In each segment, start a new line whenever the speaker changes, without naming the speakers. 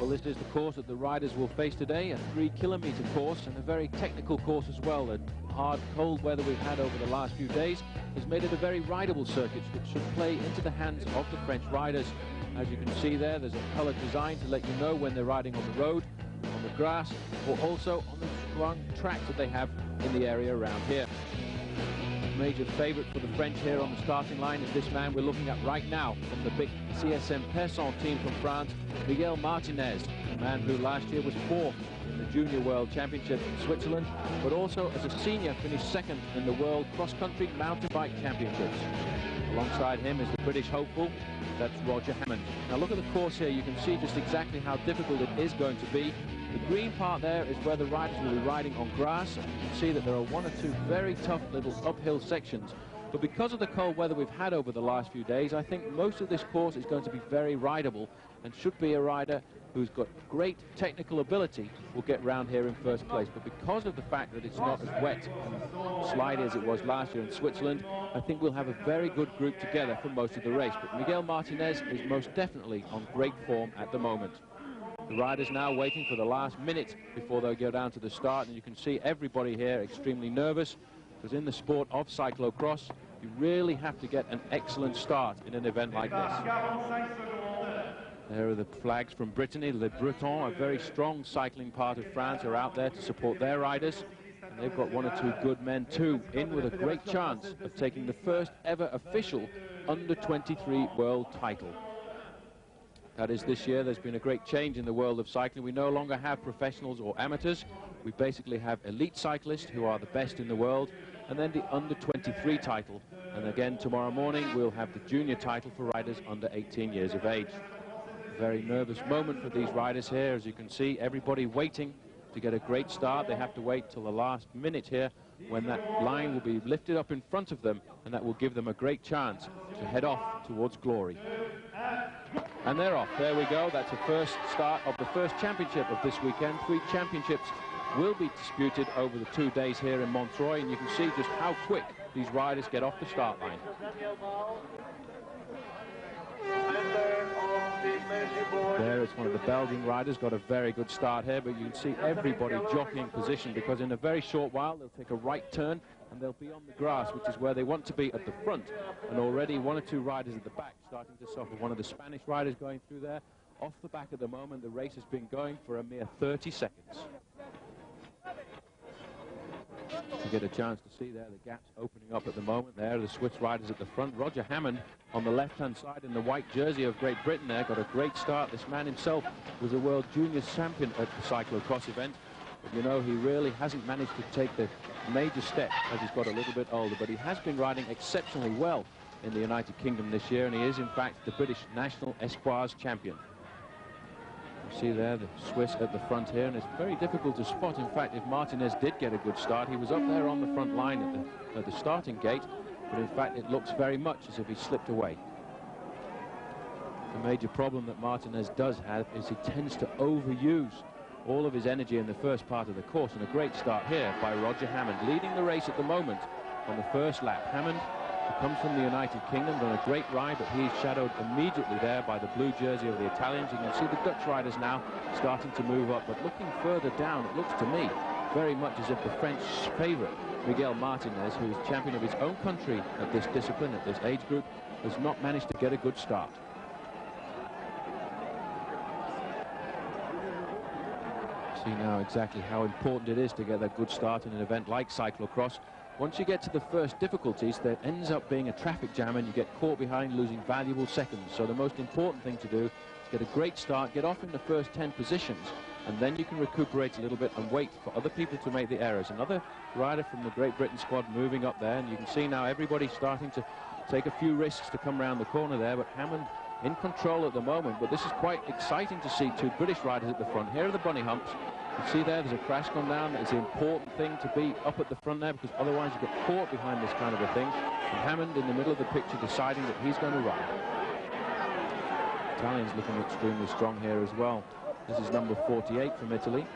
Well, this is the course that the riders will face today, a 3-kilometer course and a very technical course as well. The hard, cold weather we've had over the last few days has made it a very rideable circuit, which should play into the hands of the French riders. As you can see there's a colored design to let you know when they're riding on the road, on the grass, or also on the strong tracks that they have in the area around here. Major favorite for the French here on the starting line is this man we're looking at right now from the big CSM Pesson team from France, Miguel Martinez, a man who last year was 4th in the Junior World Championship in Switzerland, but also as a senior finished 2nd in the World Cross-Country Mountain Bike Championships. Alongside him is the British hopeful, that's Roger Hammond. Now look at the course here, you can see just exactly how difficult it is going to be. The green part there is where the riders will be riding on grass, and you can see that there are 1 or 2 very tough little uphill sections. But because of the cold weather we've had over the last few days, I think most of this course is going to be very rideable, and should be a rider who's got great technical ability will get round here in first place. But because of the fact that it's not as wet and slidey as it was last year in Switzerland, I think we'll have a very good group together for most of the race. But Miguel Martinez is most definitely on great form at the moment. The riders now waiting for the last minute before they go down to the start, and you can see everybody here extremely nervous, because in the sport of cyclo-cross, you really have to get an excellent start in an event like this. There are the flags from Brittany. Les Bretons, a very strong cycling part of France, are out there to support their riders. And they've got 1 or 2 good men too, in with a great chance of taking the first ever official under-23 world title. That is, this year there's been a great change in the world of cycling. We no longer have professionals or amateurs. We basically have elite cyclists who are the best in the world, and then the under-23 title. And again, tomorrow morning, we'll have the junior title for riders under 18 years of age. A very nervous moment for these riders here. As you can see, everybody waiting to get a great start. They have to wait till the last minute here, when that line will be lifted up in front of them, and that will give them a great chance to head off towards glory. And they're off. There we go. That's the first start of the first championship of this weekend. 3 championships will be disputed over the 2 days here in Montreuil, and you can see just how quick these riders get off the start line. There is one of the Belgian riders, got a very good start here, but you can see everybody jockeying position, because in a very short while they'll take a right turn and they'll be on the grass, which is where they want to be at the front. And already 1 or 2 riders at the back starting to suffer. One of the Spanish riders going through there off the back at the moment. The race has been going for a mere 30 seconds. You get a chance to see there the gaps opening up at the moment. There are the Swiss riders at the front. Roger Hammond on the left-hand side in the white jersey of Great Britain there got a great start. This man himself was a world junior champion at the cyclo-cross event. But you know, he really hasn't managed to take the major step as he's got a little bit older. But he has been riding exceptionally well in the United Kingdom this year, and he is in fact the British National Espoirs champion. You see there the Swiss at the front here, and it's very difficult to spot. In fact, if Martinez did get a good start, he was up there on the front line at the starting gate, but in fact it looks very much as if he slipped away. The major problem that Martinez does have is he tends to overuse all of his energy in the first part of the course, and a great start here by Roger Hammond, leading the race at the moment on the first lap. Hammond, who comes from the United Kingdom, done a great ride, but he's shadowed immediately there by the blue jersey of the Italians. You can see the Dutch riders now starting to move up, but looking further down, it looks to me very much as if the French favourite, Miguel Martinez, who is champion of his own country at this discipline, at this age group, has not managed to get a good start. See now exactly how important it is to get a good start in an event like cyclo-cross. Once you get to the first difficulties, there ends up being a traffic jam and you get caught behind, losing valuable seconds. So the most important thing to do is get a great start, get off in the first 10 positions, and then you can recuperate a little bit and wait for other people to make the errors. Another rider from the Great Britain squad moving up there, and you can see now everybody starting to take a few risks to come around the corner there, but Hammond in control at the moment. But this is quite exciting to see 2 British riders at the front. Here are the bunny humps. You see there's a crash gone down. It's an important thing to be up at the front there, because otherwise you get caught behind this kind of a thing. And Hammond in the middle of the picture deciding that he's going to ride. Italians looking extremely strong here as well. This is number 48 from Italy.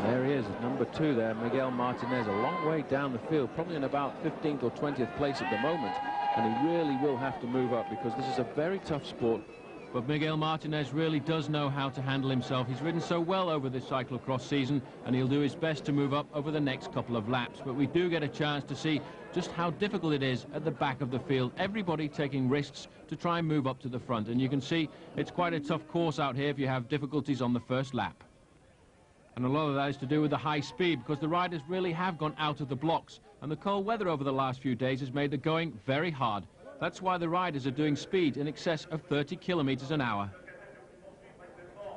There he is. is, number 2 there, Miguel Martinez, a long way down the field, probably in about 15th or 20th place at the moment, and he really will have to move up because this is a very tough sport. But Miguel Martinez really does know how to handle himself. He's ridden so well over this cyclocross season, and he'll do his best to move up over the next couple of laps. But we do get a chance to see just how difficult it is at the back of the field. Everybody taking risks to try and move up to the front. And you can see it's quite a tough course out here if you have difficulties on the first lap. And a lot of that is to do with the high speed, because the riders really have gone out of the blocks. And the cold weather over the last few days has made the going very hard. That's why the riders are doing speed in excess of 30 kilometers an hour.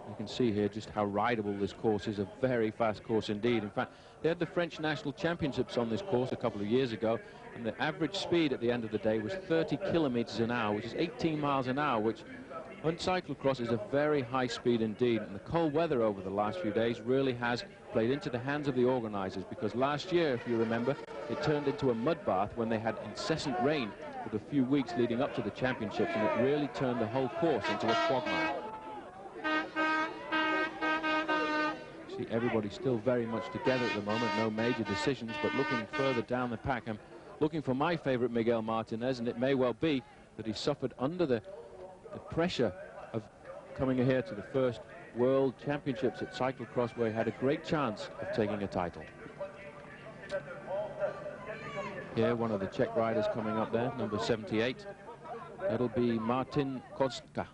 You can see here just how rideable this course is, a very fast course indeed. In fact, they had the French National Championships on this course a couple of years ago, and the average speed at the end of the day was 30 kilometers an hour, which is 18 miles an hour, which on cyclocross is a very high speed indeed. And the cold weather over the last few days really has played into the hands of the organizers, because last year, if you remember, it turned into a mud bath when they had incessant rain for the few weeks leading up to the championships, and it really turned the whole course into a quagmire. See, everybody's still very much together at the moment, no major decisions, but looking further down the pack, I'm looking for my favorite Miguel Martinez, and it may well be that he suffered under the pressure of coming here to the first World Championships at Cyclo-Cross, where he had a great chance of taking a title. Here, one of the Czech riders coming up there, number 78. That'll be Martin Kostka.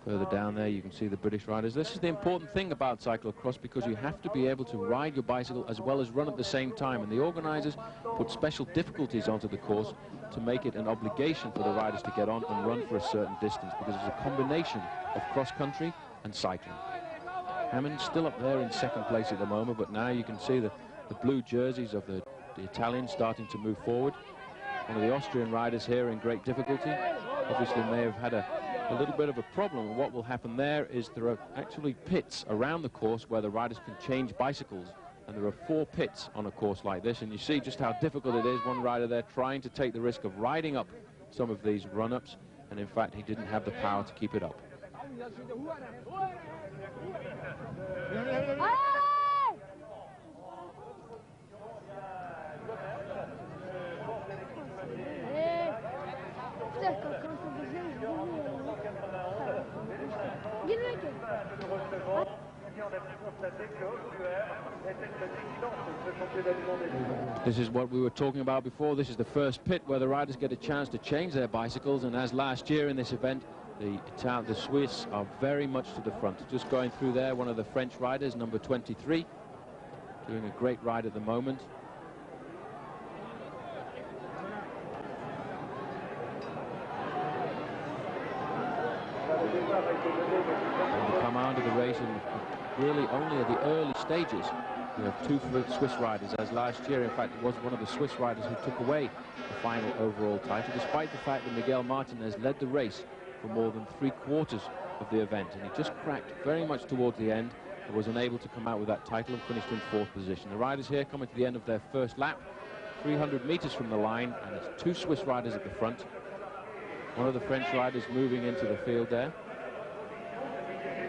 Further down there, you can see the British riders. This is the important thing about cyclocross, because you have to be able to ride your bicycle as well as run at the same time. And the organizers put special difficulties onto the course to make it an obligation for the riders to get on and run for a certain distance, because it's a combination of cross-country and cycling. Hammond's still up there in second place at the moment, but now you can see the blue jerseys of the Italians starting to move forward. One of the Austrian riders here in great difficulty. Obviously may have had a little bit of a problem, and what will happen there is there are actually pits around the course where the riders can change bicycles, and there are 4 pits on a course like this, and you see just how difficult it is. One rider there trying to take the risk of riding up some of these run-ups, and in fact he didn't have the power to keep it up. This is what we were talking about before. This is the first pit where the riders get a chance to change their bicycles, and as last year in this event, the Swiss are very much to the front. Just going through there, one of the French riders, number 23, doing a great ride at the moment. And come out of the race, and really only at the early stages we have 2 Swiss riders, as last year in fact it was one of the Swiss riders who took away the final overall title, despite the fact that Miguel Martinez led the race for more than 3/4 of the event, and he just cracked very much towards the end and was unable to come out with that title and finished in 4th position. The riders here coming to the end of their first lap, 300 meters from the line, and it's 2 Swiss riders at the front. One of the French riders moving into the field there.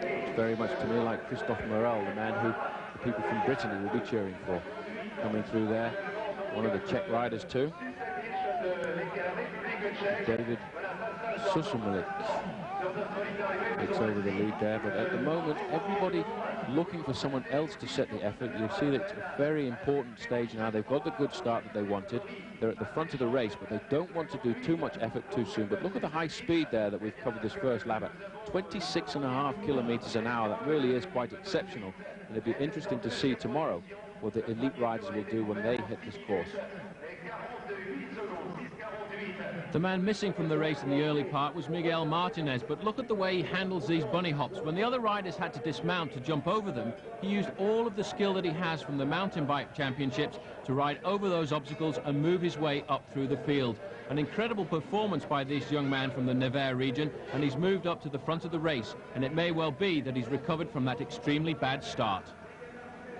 It's very much to me like Christophe Morel, the man who the people from Brittany will be cheering for. Coming through there, one of the Czech riders too. David Susumilik takes over the lead there, but at the moment everybody looking for someone else to set the effort. You see that it's a very important stage now. They've got the good start that they wanted. They're at the front of the race, but they don't want to do too much effort too soon. But look at the high speed there that we've covered this first lap at 26.5 kilometers an hour. That really is quite exceptional, and it'd be interesting to see tomorrow what the elite riders will do when they hit this course. The man missing from the race in the early part was Miguel Martinez, but look at the way he handles these bunny hops. When the other riders had to dismount to jump over them, he used all of the skill that he has from the mountain bike championships to ride over those obstacles and move his way up through the field. An incredible performance by this young man from the Nevers region, and he's moved up to the front of the race, and it may well be that he's recovered from that extremely bad start.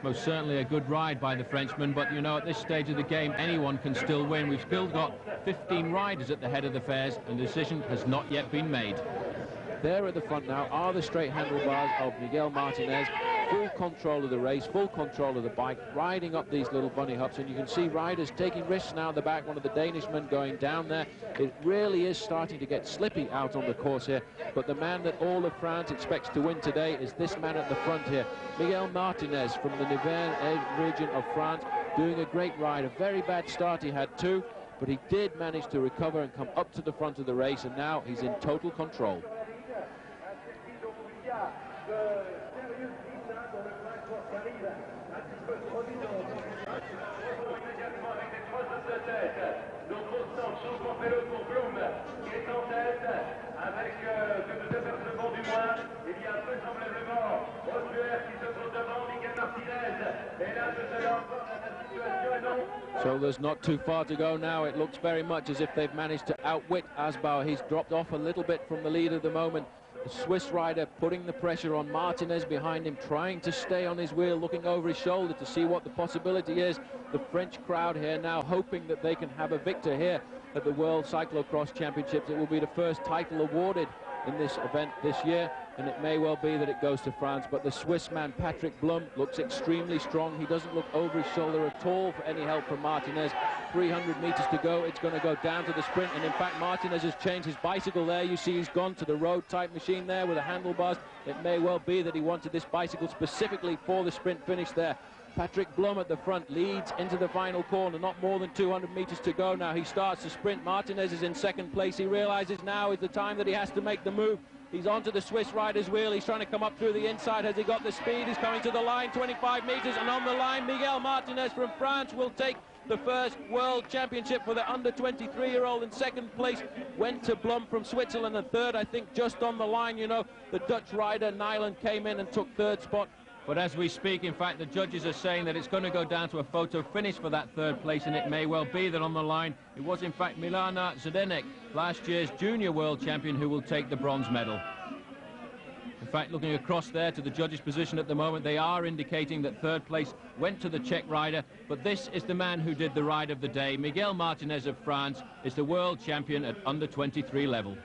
Most certainly a good ride by the Frenchman, but you know, at this stage of the game anyone can still win. We've still got 15 riders at the head of the fares, and the decision has not yet been made. There at the front now are the straight handlebars of Miguel Martinez. full control of the race, full control of the bike, riding up these little bunny hops, and you can see riders taking risks now at the back. One of the Danishmen going down there. It really is starting to get slippy out on the course here, but the man that all of France expects to win today is this man at the front here, Miguel Martinez from the Nivelles region of France, doing a great ride. A very bad start he had too, but he did manage to recover and come up to the front of the race, and now he's in total control. So there's not too far to go now. It looks very much as if they've managed to outwit Asbauer. He's dropped off a little bit from the lead at the moment. The Swiss rider putting the pressure on Martinez behind him, trying to stay on his wheel, looking over his shoulder to see what the possibility is. The French crowd here now hoping that they can have a victor here at the World Cyclo-Cross Championships. It will be the first title awarded in this event this year, and it may well be that it goes to France, but the Swiss man Patrick Blum looks extremely strong. He doesn't look over his shoulder at all for any help from Martinez. 300 meters to go. It's going to go down to the sprint, and in fact Martinez has changed his bicycle there. You see he's gone to the road type machine there with the handlebars. It may well be that he wanted this bicycle specifically for the sprint finish there. Patrick Blum at the front leads into the final corner. Not more than 200 meters to go now. He starts the sprint. Martinez is in second place. He realizes now is the time that he has to make the move. He's onto the Swiss rider's wheel. He's trying to come up through the inside. Has he got the speed? He's coming to the line, 25 meters, and on the line, Miguel Martinez from France will take the first World Championship for the under 23-year-old. In second place went to Blum from Switzerland, and third, I think, just on the line, you know, the Dutch rider Nyland came in and took third spot. But as we speak, in fact, the judges are saying that it's going to go down to a photo finish for that third place, and it may well be that on the line it was in fact Milana Zdenek, last year's junior world champion, who will take the bronze medal. In fact, looking across there to the judges' position at the moment, they are indicating that third place went to the Czech rider, but this is the man who did the ride of the day. Miguel Martinez of France is the world champion at under 23 level.